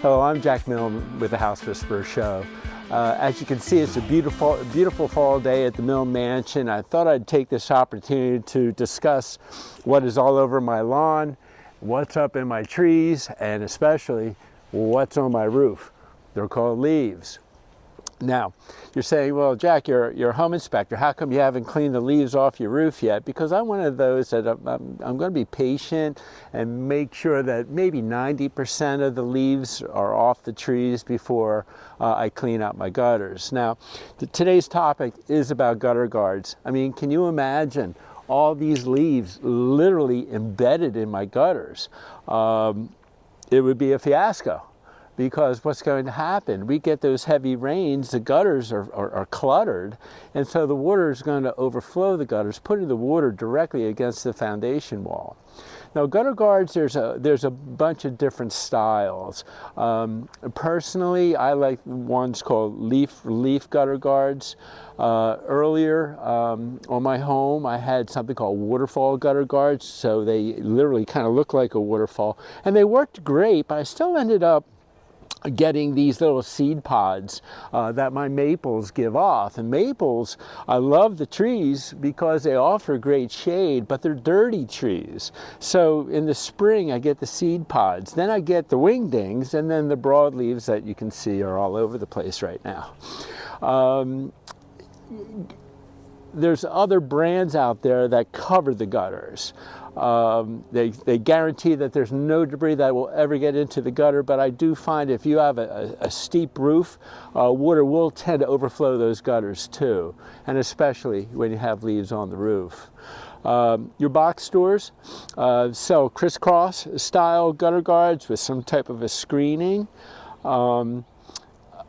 Hello, I'm Jack Milne with the House Whisperer Show. As you can see, it's a beautiful fall day at the Milne Mansion. I thought I'd take this opportunity to discuss what is all over my lawn, what's up in my trees, and especially what's on my roof. They're called leaves. Now, you're saying, well, Jack, you're a home inspector. How come you haven't cleaned the leaves off your roof yet? Because I'm one of those that I'm going to be patient and make sure that maybe 90% of the leaves are off the trees before I clean out my gutters. Now, today's topic is about gutter guards. I mean, can you imagine all these leaves literally embedded in my gutters? It would be a fiasco. Because what's going to happen, we get those heavy rains, the gutters are cluttered, and so the water is going to overflow the gutters, putting the water directly against the foundation wall. Now, gutter guards, there's a bunch of different styles. Personally, I like ones called leaf gutter guards. Earlier on my home, I had something called waterfall gutter guards, so they literally kind of look like a waterfall, and they worked great, but I still ended up getting these little seed pods that my maples give off. And maples, I love the trees because they offer great shade, but they're dirty trees. So in the spring, I get the seed pods. Then I get the wingdings, and then the broadleaves that you can see are all over the place right now. There's other brands out there that cover the gutters. They guarantee that there's no debris that will ever get into the gutter, but I do find if you have a steep roof, water will tend to overflow those gutters too, and especially when you have leaves on the roof. Your box stores sell crisscross style gutter guards with some type of a screening. I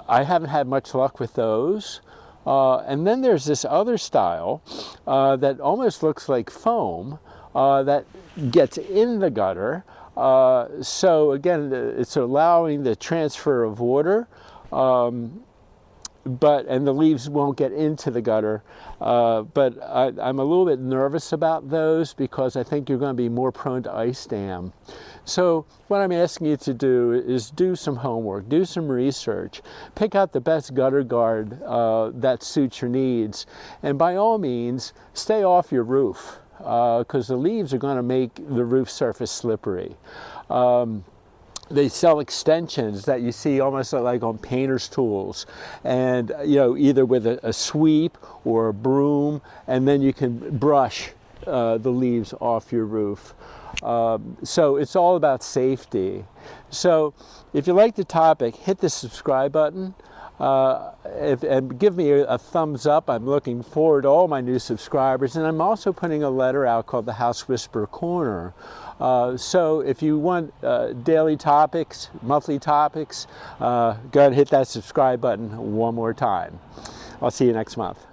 haven't had much luck with those. And then there's this other style that almost looks like foam that gets in the gutter. So again, it's allowing the transfer of water, and the leaves won't get into the gutter. But I'm a little bit nervous about those because I think you're going to be more prone to ice dam. So what I'm asking you to do is do some homework, do some research, pick out the best gutter guard that suits your needs, and by all means, stay off your roof because the leaves are going to make the roof surface slippery. They sell extensions that you see almost like on painter's tools, and either with a sweep or a broom, and then you can brush the leaves off your roof. So it's all about safety. So if you like the topic, hit the subscribe button and give me a thumbs up. I'm looking forward to all my new subscribers, and I'm also putting a letter out called the House Whisperer Corner. So if you want daily topics, monthly topics, go ahead and hit that subscribe button one more time. I'll see you next month.